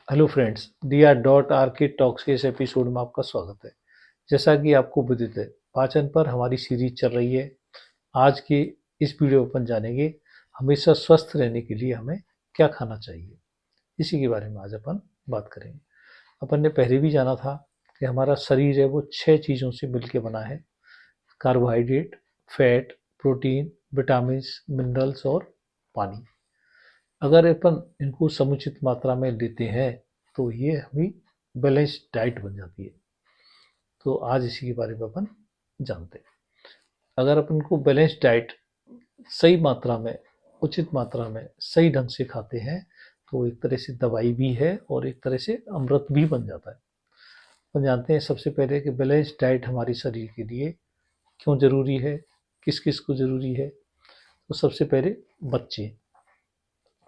Hello friends, DR.R के talks के इस एपिसोड में आपका स्वागत है। जैसा कि आपको विदित है, पाचन पर हमारी सीरीज चल रही है। आज के इस वीडियो में अपन जानेंगे हमेशा स्वस्थ रहने के लिए हमें क्या खाना चाहिए। इसी के बारे में आज अपन बात करेंगे। अपन ने पहले भी जाना था कि हमारा शरीर है वो 6 चीज़ों से मिलकर बना है: carbohydrate, fat, protein, vitamin, minerals और पानी। अगर अपन इनको समुचित मात्रा में लेते हैं तो ये हमें बैलेंस डाइट बन जाती है। तो आज इसी के बारे में अपन जानते हैं। अगर अपन को बैलेंस डाइट सही मात्रा में, उचित मात्रा में, सही ढंग से खाते हैं तो एक तरह से दवाई भी है और एक तरह से अमृत भी बन जाता है। अपन जानते हैं सबसे पहले कि बैलेंस डाइट हमारे शरीर के लिए क्यों ज़रूरी है, किस किस को ज़रूरी है। तो सबसे पहले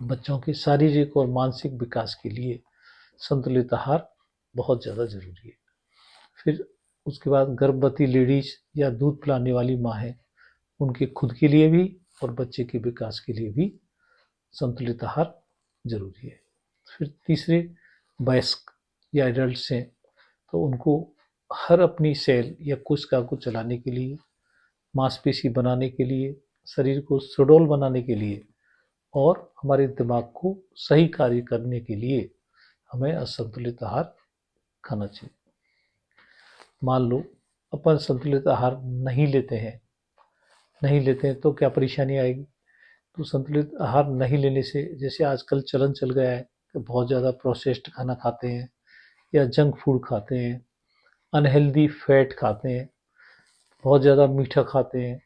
बच्चों के शारीरिक और मानसिक विकास के लिए संतुलित आहार बहुत ज़्यादा ज़रूरी है। फिर उसके बाद गर्भवती लेडीज या दूध पिलाने वाली माँ है, उनके खुद के लिए भी और बच्चे के विकास के लिए भी संतुलित आहार जरूरी है। फिर तीसरे, वयस्क या एडल्ट हैं तो उनको हर अपनी सेल या कोशिका को चलाने के लिए, मांसपेशी बनाने के लिए, शरीर को सुडौल बनाने के लिए और हमारे दिमाग को सही कार्य करने के लिए हमें असंतुलित आहार खाना चाहिए। मान लो अपन संतुलित आहार नहीं लेते हैं तो क्या परेशानी आएगी। तो संतुलित आहार नहीं लेने से, जैसे आजकल चलन चल गया है कि बहुत ज़्यादा प्रोसेस्ड खाना खाते हैं या जंक फूड खाते हैं, अनहेल्दी फैट खाते हैं, बहुत ज़्यादा मीठा खाते हैं।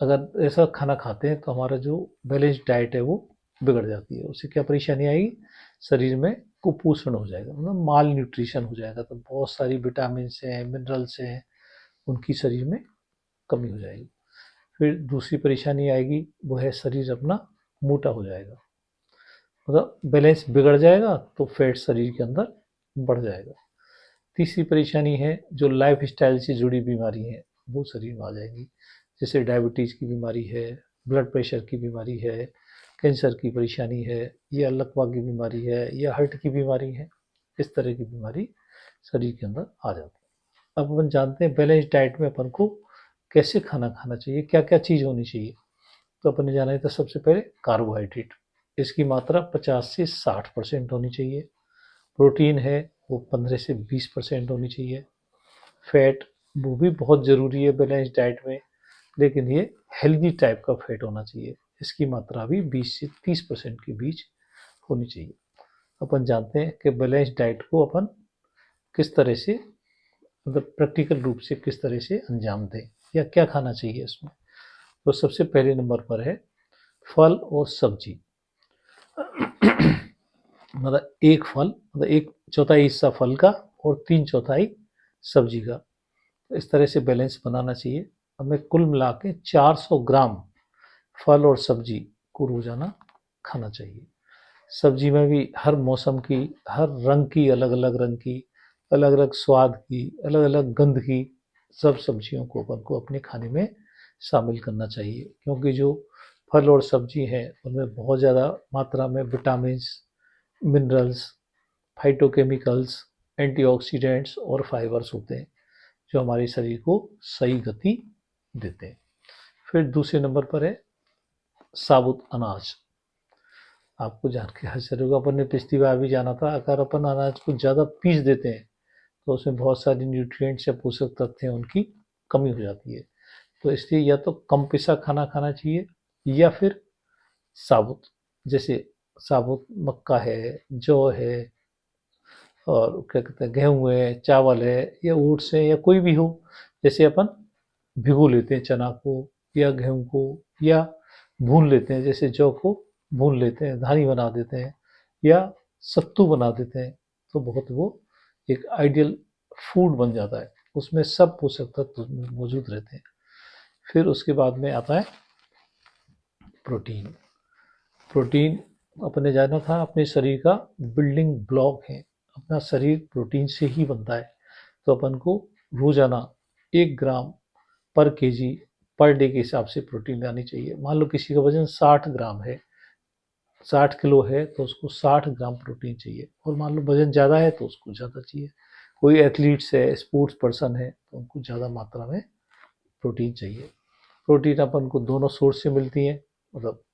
अगर ऐसा खाना खाते हैं तो हमारा जो बैलेंस डाइट है वो बिगड़ जाती है। उससे क्या परेशानी आएगी, शरीर में कुपोषण हो जाएगा, मतलब माल न्यूट्रिशन हो जाएगा। तो बहुत सारी विटामिन हैं, मिनरल्स हैं, उनकी शरीर में कमी हो जाएगी। फिर दूसरी परेशानी आएगी, वो है शरीर अपना मोटा हो जाएगा, मतलब बैलेंस बिगड़ जाएगा तो फैट शरीर के अंदर बढ़ जाएगा। तीसरी परेशानी है जो लाइफ स्टाइल से जुड़ी बीमारी है वो शरीर में आ जाएंगी, जैसे डायबिटीज़ की बीमारी है, ब्लड प्रेशर की बीमारी है, कैंसर की परेशानी है, या लकवा की बीमारी है, या हार्ट की बीमारी है। इस तरह की बीमारी शरीर के अंदर आ जाती है। अब अपन जानते हैं बैलेंस डाइट में अपन को कैसे खाना खाना चाहिए, क्या क्या चीज़ होनी चाहिए। तो अपन ने जाना है तो सबसे पहले कार्बोहाइड्रेट, इसकी मात्रा 50 से 60% होनी चाहिए। प्रोटीन है वो 15 से 20% होनी चाहिए। फैट वो भी बहुत ज़रूरी है बैलेंस डाइट में, लेकिन ये हेल्दी टाइप का फैट होना चाहिए, इसकी मात्रा भी 20 से 30% के बीच होनी चाहिए। अपन जानते हैं कि बैलेंस डाइट को अपन किस तरह से, मतलब प्रैक्टिकल रूप से किस तरह से अंजाम दें या क्या खाना चाहिए इसमें। तो सबसे पहले नंबर पर है फल और सब्जी। मतलब एक फल, मतलब एक चौथाई हिस्सा फल का और 3/4 सब्जी का। तो इस तरह से बैलेंस बनाना चाहिए। हमें कुल मिला के 400 ग्राम फल और सब्जी को रोजाना खाना चाहिए। सब्जी में भी हर मौसम की, हर रंग की, अलग अलग रंग की, अलग अलग स्वाद की, अलग अलग गंध की सब सब्जियों को अपन को अपने खाने में शामिल करना चाहिए, क्योंकि जो फल और सब्जी हैं उनमें बहुत ज़्यादा मात्रा में विटामिन, मिनरल्स, फाइटोकेमिकल्स, एंटीऑक्सीडेंट्स और फाइबर्स होते हैं जो हमारे शरीर को सही गति देते हैं। फिर दूसरे नंबर पर है साबुत अनाज। आपको जान के आश्चर्य होगा, अपन ने पिछली बार भी जाना था, अगर अपन अनाज को ज़्यादा पीस देते हैं तो उसमें बहुत सारी न्यूट्रिएंट्स या पोषक तत्व हैं उनकी कमी हो जाती है। तो इसलिए या तो कम पिसा खाना खाना चाहिए या फिर साबुत, जैसे साबुत मक्का है, जौ है, और क्या कहते हैं गेहूँ है, चावल है, या ओट्स है, या कोई भी हो। जैसे अपन भिगो लेते हैं चना को या गेहूँ को, या भून लेते हैं, जैसे जौ को भून लेते हैं, धानी बना देते हैं, या सत्तू बना देते हैं, तो बहुत वो एक आइडियल फूड बन जाता है। उसमें सब पोषक तत्व मौजूद रहते हैं। फिर उसके बाद में आता है प्रोटीन। प्रोटीन अपने जाना था अपने शरीर का बिल्डिंग ब्लॉक है, अपना शरीर प्रोटीन से ही बनता है। तो अपन को रोजाना 1 ग्राम पर केजी पर डे के हिसाब से प्रोटीन लेनी चाहिए। मान लो किसी का वजन 60 ग्राम है 60 किलो है तो उसको 60 ग्राम प्रोटीन चाहिए, और मान लो वजन ज़्यादा है तो उसको ज़्यादा चाहिए। कोई एथलीट्स है, स्पोर्ट्स पर्सन है, तो उनको ज़्यादा मात्रा में प्रोटीन चाहिए। प्रोटीन अपन को दोनों सोर्स से मिलती है, मतलब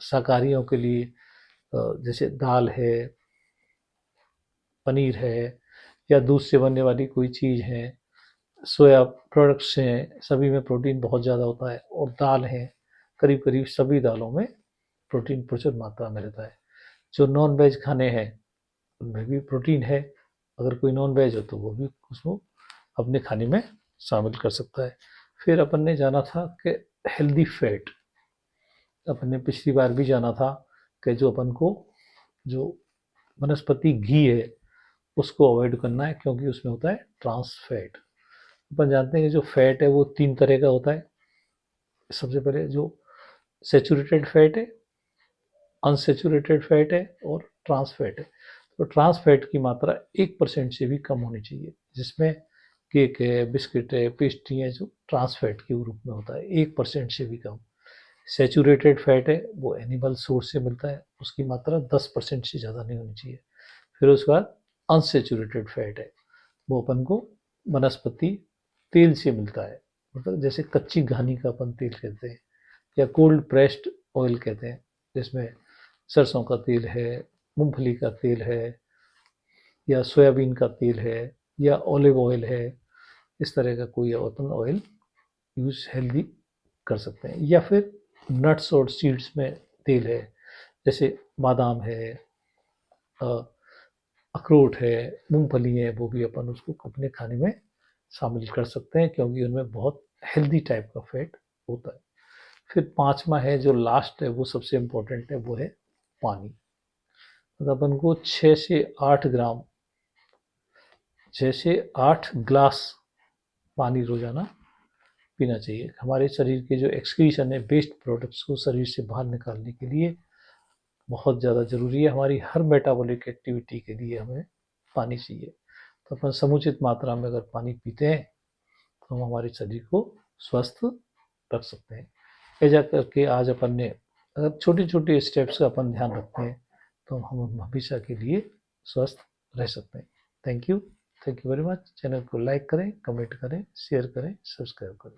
शाकाहारियों के लिए जैसे दाल है, पनीर है, या दूध से बनने वाली कोई चीज़ है, सोया प्रोडक्ट्स हैं, सभी में प्रोटीन बहुत ज़्यादा होता है। और दाल है, करीब करीब सभी दालों में प्रोटीन प्रचुर मात्रा में रहता है। जो नॉन वेज खाने हैं उनमें भी प्रोटीन है, अगर कोई नॉन वेज हो तो वो भी उसको अपने खाने में शामिल कर सकता है। फिर अपन ने जाना था कि हेल्दी फैट, अपन ने पिछली बार भी जाना था कि जो अपन को जो वनस्पति घी है उसको अवॉइड करना है, क्योंकि उसमें होता है ट्रांस फैट। अपन जानते हैं कि जो फैट है वो 3 तरह का होता है। सबसे पहले जो सेचुरेटेड फैट है, अनसेचुरेटेड फैट है, और ट्रांस फैट है। तो ट्रांस फैट की मात्रा 1% से भी कम होनी चाहिए, जिसमें केक है, बिस्किट है, पेस्ट्री है, जो ट्रांस फैट के रूप में होता है, 1% से भी कम। सेचुरेटेड फैट है वो एनिमल सोर्स से मिलता है, उसकी मात्रा 10% से ज़्यादा नहीं होनी चाहिए। फिर उसके बाद अनसेचुरेटेड फैट है, वो अपन को वनस्पति तेल से मिलता है, मतलब जैसे कच्ची घानी का अपन तेल कहते हैं, या कोल्ड प्रेस्ड ऑयल कहते हैं, जिसमें सरसों का तेल है, मूंगफली का तेल है, या सोयाबीन का तेल है, या ऑलिव ऑयल है। इस तरह का कोई अपन ऑयल यूज हेल्दी कर सकते हैं। या फिर नट्स और सीड्स में तेल है, जैसे बादाम है, अखरोट है, मूंगफली है, वो भी अपन उसको अपने खाने में शामिल कर सकते हैं, क्योंकि उनमें बहुत हेल्दी टाइप का फैट होता है। फिर पांचवा है जो लास्ट है, वो सबसे इम्पोर्टेंट है, वो है पानी। मतलब अपन को 6 से 8 ग्लास पानी रोजाना पीना चाहिए। हमारे शरीर के जो एक्सक्रीशन है, वेस्ट प्रोडक्ट्स को शरीर से बाहर निकालने के लिए बहुत ज़्यादा ज़रूरी है। हमारी हर मेटाबॉलिक एक्टिविटी के लिए हमें पानी चाहिए। तो अपन समुचित मात्रा में अगर पानी पीते हैं तो हम हमारे शरीर को स्वस्थ रख सकते हैं। ऐसा करके आज अपन ने अगर छोटे छोटे स्टेप्स का अपन ध्यान रखते हैं तो हम हमेशा के लिए स्वस्थ रह सकते हैं। Thank you very much. Channel को लाइक करें, कमेंट करें, शेयर करें, सब्सक्राइब करें।